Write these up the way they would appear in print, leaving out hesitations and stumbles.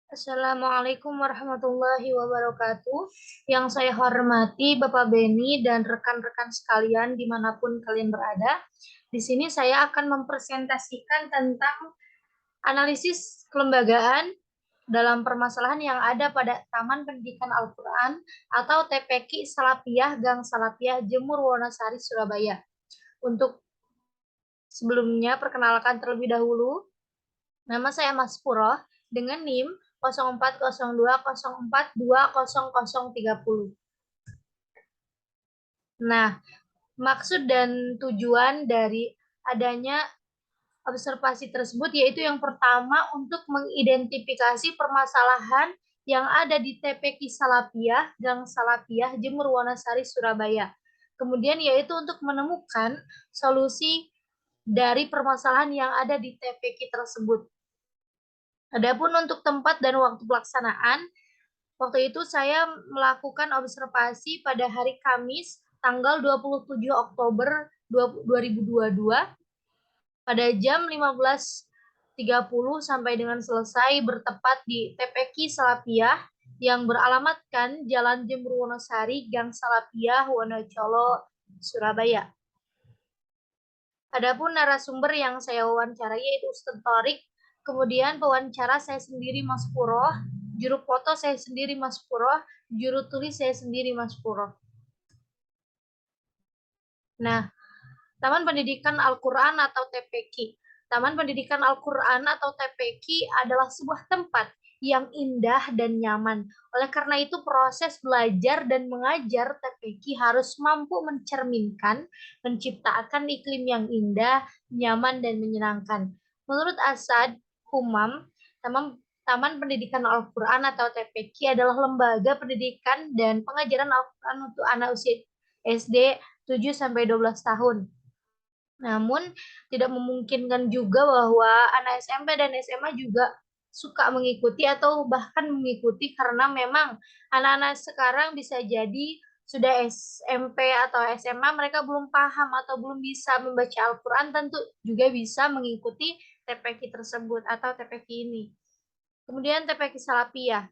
Assalamualaikum warahmatullahi wabarakatuh. Yang saya hormati Bapak Beni dan rekan-rekan sekalian dimanapun kalian berada. Di sini saya akan mempresentasikan tentang analisis kelembagaan dalam permasalahan yang ada pada Taman Pendidikan Al-Quran atau TPQ Salapiyah Gang Salapiyah Jemur Wonosari Surabaya. Untuk sebelumnya perkenalkan terlebih dahulu, nama saya Mas Puro dengan NIM 040204200030. Nah, maksud dan tujuan dari adanya observasi tersebut yaitu yang pertama untuk mengidentifikasi permasalahan yang ada di TPQ Salapiyah, Gang Salapiyah, Jemur Wonosari, Surabaya. Kemudian yaitu untuk menemukan solusi dari permasalahan yang ada di TPQ tersebut. Adapun untuk tempat dan waktu pelaksanaan, waktu itu saya melakukan observasi pada hari Kamis tanggal 27 Oktober 2022 pada jam 15.30 sampai dengan selesai bertepat di TPQ Salapiyah yang beralamatkan Jalan Jemur Wonosari, Gang Salapiyah, Wonocolo, Surabaya. Adapun narasumber yang saya wawancarai yaitu Ustadz Torik, kemudian pewawancara saya sendiri Mas Puro, juru foto saya sendiri Mas Puro, juru tulis saya sendiri Mas Puro. Nah, Taman Pendidikan Al-Quran atau TPQ. Taman Pendidikan Al-Quran atau TPQ adalah sebuah tempat yang indah dan nyaman. Oleh karena itu, proses belajar dan mengajar TPQ harus mampu mencerminkan, menciptakan iklim yang indah, nyaman, dan menyenangkan. Menurut Asad Humam, Taman Pendidikan Al-Quran atau TPQ adalah lembaga pendidikan dan pengajaran Al-Quran untuk anak usia SD 7-12 tahun. Namun tidak memungkinkan juga bahwa anak SMP dan SMA juga suka mengikuti atau bahkan mengikuti karena memang anak-anak sekarang bisa jadi sudah SMP atau SMA mereka belum paham atau belum bisa membaca Al-Quran, tentu juga bisa mengikuti TPQ tersebut atau TPQ ini. Kemudian TPQ Salapiyah.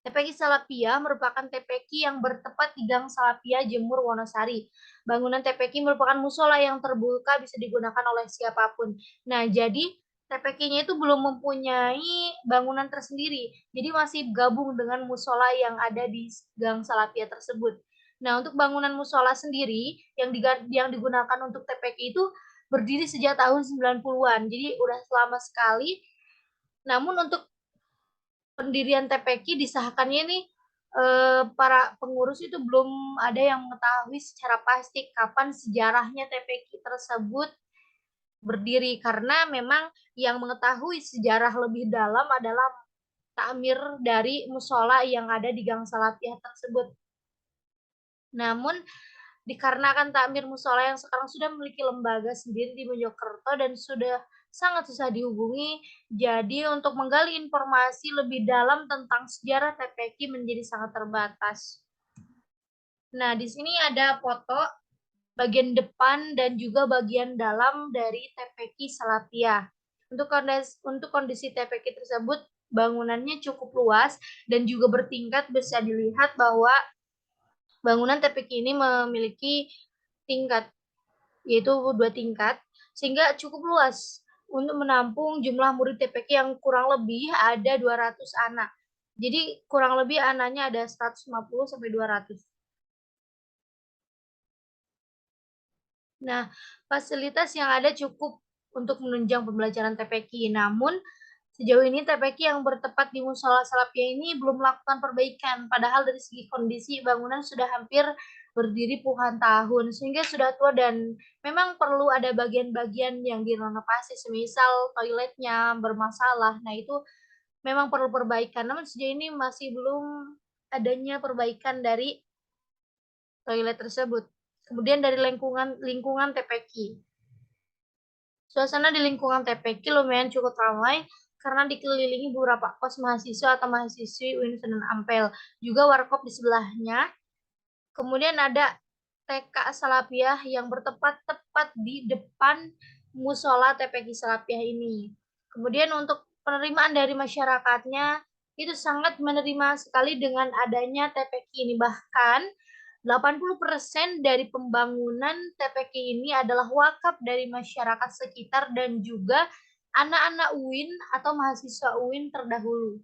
TPQ Salapiyah merupakan TPQ yang bertempat di Gang Salapiyah, Jemur, Wonosari. Bangunan TPQ merupakan musola yang terbuka bisa digunakan oleh siapapun. Nah, jadi TPQ-nya itu belum mempunyai bangunan tersendiri. Jadi masih gabung dengan musola yang ada di Gang Salapiyah tersebut. Nah, untuk bangunan musola sendiri yang digunakan untuk TPQ itu berdiri sejak tahun 90-an. Jadi udah lama sekali. Namun untuk pendirian TPQ disahkannya ini para pengurus itu belum ada yang mengetahui secara pasti kapan sejarahnya TPQ tersebut berdiri, karena memang yang mengetahui sejarah lebih dalam adalah takmir dari musola yang ada di Gang Salapiyah tersebut. Namun dikarenakan takmir musola yang sekarang sudah memiliki lembaga sendiri di Mojokerto dan sudah sangat susah dihubungi, jadi untuk menggali informasi lebih dalam tentang sejarah TPQ menjadi sangat terbatas. Nah, di sini ada foto bagian depan dan juga bagian dalam dari TPQ Salapiyah. Untuk kondisi TPQ tersebut, bangunannya cukup luas dan juga bertingkat. Bisa dilihat bahwa bangunan TPQ ini memiliki tingkat, yaitu 2 tingkat, sehingga cukup luas untuk menampung jumlah murid TPQ yang kurang lebih ada 200 anak. Jadi kurang lebih anaknya ada 150 sampai 200. Nah, fasilitas yang ada cukup untuk menunjang pembelajaran TPQ. Namun, sejauh ini TPQ yang bertempat di Musola Salapiyah ini belum melakukan perbaikan, padahal dari segi kondisi bangunan sudah hampir berdiri puluhan tahun, sehingga sudah tua dan memang perlu ada bagian-bagian yang direnovasi, semisal toiletnya bermasalah. Nah, itu memang perlu perbaikan. Namun sejauh ini masih belum adanya perbaikan dari toilet tersebut. Kemudian dari lingkungan TPQ. Suasana di lingkungan TPQ lumayan cukup ramai karena dikelilingi beberapa kos mahasiswa atau mahasiswi UIN dan Ampel. Juga warkop di sebelahnya. Kemudian ada TK Salapiyah yang bertempat tepat di depan musola TPQ Salapiyah ini. Kemudian untuk penerimaan dari masyarakatnya itu sangat menerima sekali dengan adanya TPQ ini. Bahkan 80% dari pembangunan TPQ ini adalah wakaf dari masyarakat sekitar dan juga anak-anak UIN atau mahasiswa UIN terdahulu.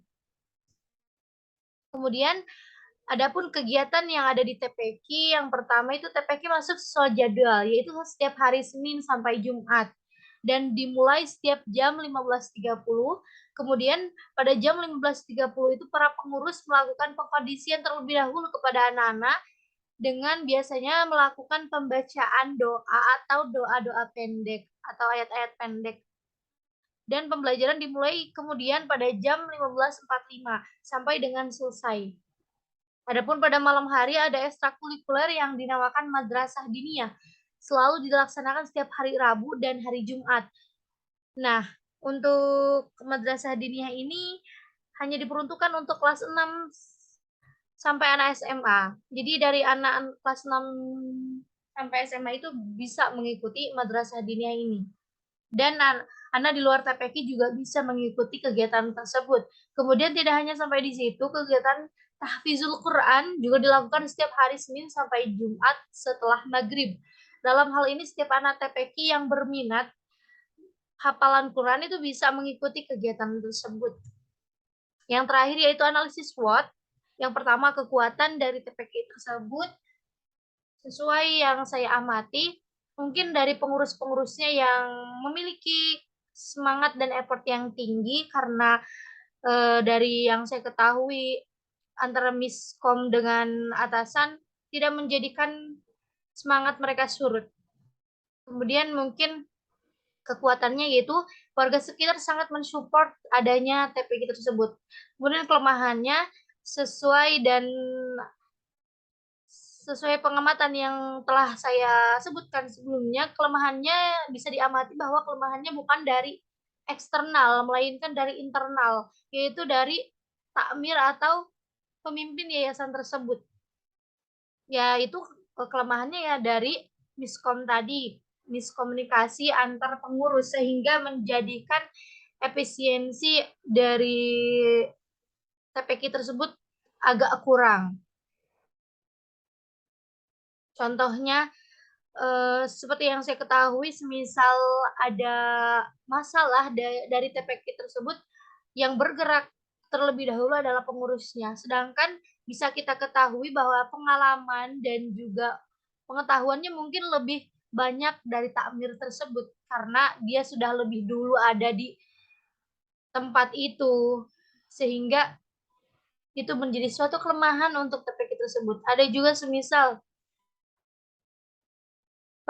Kemudian adapun kegiatan yang ada di TPQ, yang pertama itu TPQ masuk sesuai jadwal, yaitu setiap hari Senin sampai Jumat. Dan dimulai setiap jam 15.30. Kemudian pada jam 15.30 itu para pengurus melakukan pengkondisian terlebih dahulu kepada anak-anak dengan biasanya melakukan pembacaan doa atau doa-doa pendek atau ayat-ayat pendek. Dan pembelajaran dimulai kemudian pada jam 15.45 sampai dengan selesai. Adapun pada malam hari ada ekstrakurikuler yang dinamakan Madrasah Diniyah. Selalu dilaksanakan setiap hari Rabu dan hari Jumat. Nah, untuk Madrasah Diniyah ini hanya diperuntukkan untuk kelas 6 sampai anak SMA. Jadi dari anak kelas 6 sampai SMA itu bisa mengikuti Madrasah Diniyah ini. Dan anak di luar TPQ juga bisa mengikuti kegiatan tersebut. Kemudian tidak hanya sampai di situ, kegiatan tahfizul Quran juga dilakukan setiap hari Senin sampai Jumat setelah maghrib. Dalam hal ini setiap anak TPQ yang berminat hafalan Quran itu bisa mengikuti kegiatan tersebut. Yang terakhir yaitu analisis SWOT. Yang pertama, kekuatan dari TPQ tersebut sesuai yang saya amati, mungkin dari pengurus-pengurusnya yang memiliki semangat dan effort yang tinggi karena dari yang saya ketahui antara miskom dengan atasan tidak menjadikan semangat mereka surut. Kemudian mungkin kekuatannya yaitu warga sekitar sangat mensupport adanya TPQ tersebut. Kemudian kelemahannya sesuai pengamatan yang telah saya sebutkan sebelumnya, kelemahannya bisa diamati bahwa kelemahannya bukan dari eksternal, melainkan dari internal, yaitu dari takmir atau pemimpin yayasan tersebut. Ya, itu kelemahannya ya dari miskom tadi, miskomunikasi antar pengurus, sehingga menjadikan efisiensi dari TPQ tersebut agak kurang. Contohnya, seperti yang saya ketahui, semisal ada masalah dari TPQ tersebut, yang bergerak terlebih dahulu adalah pengurusnya. Sedangkan bisa kita ketahui bahwa pengalaman dan juga pengetahuannya mungkin lebih banyak dari takmir tersebut karena dia sudah lebih dulu ada di tempat itu, sehingga itu menjadi suatu kelemahan untuk TPQ tersebut. Ada juga semisal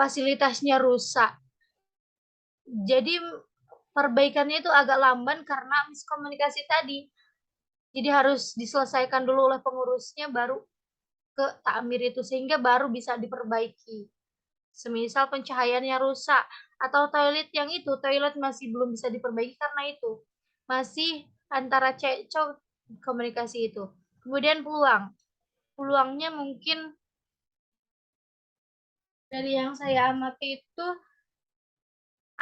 fasilitasnya rusak. Jadi perbaikannya itu agak lamban karena miskomunikasi tadi. Jadi harus diselesaikan dulu oleh pengurusnya baru ke takmir itu sehingga baru bisa diperbaiki. Semisal pencahayaannya rusak atau toilet masih belum bisa diperbaiki karena itu masih antara cekcok komunikasi itu. Kemudian peluangnya mungkin dari yang saya amati itu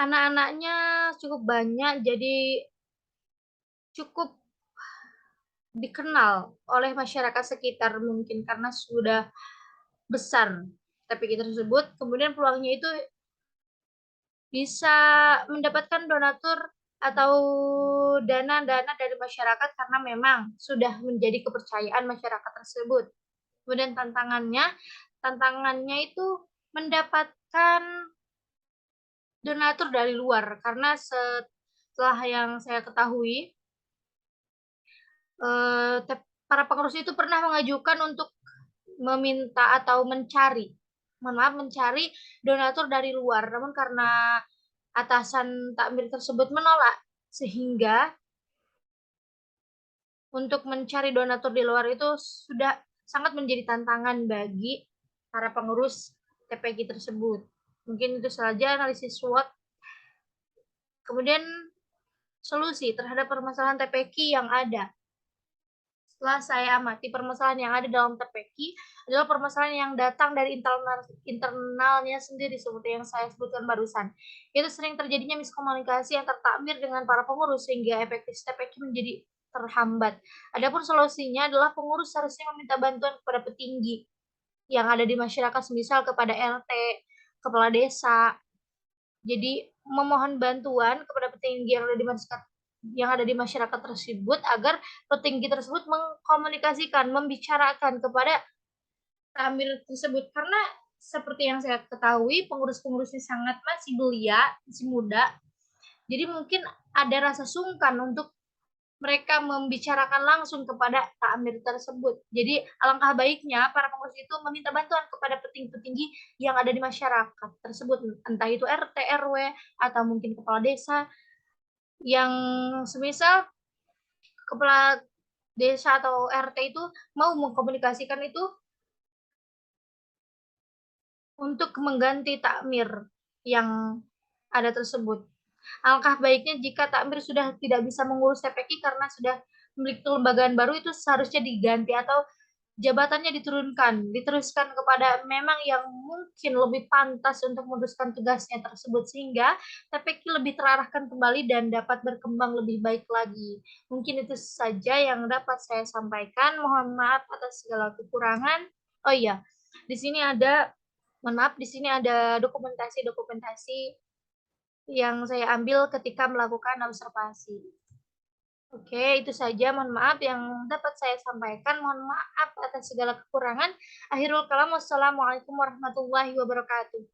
anak-anaknya cukup banyak, jadi cukup dikenal oleh masyarakat sekitar mungkin karena sudah besar TPQ tersebut. Kemudian peluangnya itu bisa mendapatkan donatur atau dana-dana dari masyarakat karena memang sudah menjadi kepercayaan masyarakat tersebut. Kemudian tantangannya itu mendapatkan donatur dari luar karena setelah yang saya ketahui para pengurus itu pernah mengajukan untuk meminta atau mencari donatur dari luar, namun karena atasan takmir tersebut menolak, sehingga untuk mencari donatur di luar itu sudah sangat menjadi tantangan bagi para pengurus TPQ tersebut. Mungkin itu saja analisis SWOT. Kemudian solusi terhadap permasalahan TPQ yang ada. Setelah saya amati permasalahan yang ada dalam TPQ adalah permasalahan yang datang dari internalnya sendiri seperti yang saya sebutkan barusan. Itu sering terjadinya miskomunikasi antar takmir dengan para pengurus sehingga efektif TPQ menjadi terhambat. Adapun solusinya adalah pengurus seharusnya meminta bantuan kepada petinggi yang ada di masyarakat, semisal kepada RT, kepala desa. Jadi memohon bantuan kepada petinggi yang ada di masyarakat tersebut agar petinggi tersebut mengkomunikasikan, membicarakan kepada tamir tersebut. Karena seperti yang saya ketahui, pengurus-pengurusnya sangat masih belia, masih muda. Jadi mungkin ada rasa sungkan untuk mereka membicarakan langsung kepada takmir tersebut. Jadi alangkah baiknya para pengurus itu meminta bantuan kepada petinggi-petinggi yang ada di masyarakat tersebut, entah itu RT, RW, atau mungkin kepala desa, yang semisal kepala desa atau RT itu mau mengkomunikasikan itu untuk mengganti takmir yang ada tersebut. Alangkah baiknya jika takmir sudah tidak bisa mengurus TPQ karena sudah memiliki kelembagaan baru, itu seharusnya diganti atau jabatannya diturunkan, diteruskan kepada memang yang mungkin lebih pantas untuk meneruskan tugasnya tersebut, sehingga TPQ lebih terarahkan kembali dan dapat berkembang lebih baik lagi. Mungkin itu saja yang dapat saya sampaikan. Mohon maaf atas segala kekurangan. Oh iya, di sini ada, mohon maaf, di sini ada dokumentasi-dokumentasi yang saya ambil ketika melakukan observasi. Oke, itu saja. Mohon maaf yang dapat saya sampaikan. Mohon maaf atas segala kekurangan. Akhirul kalam, wassalamualaikum warahmatullahi wabarakatuh.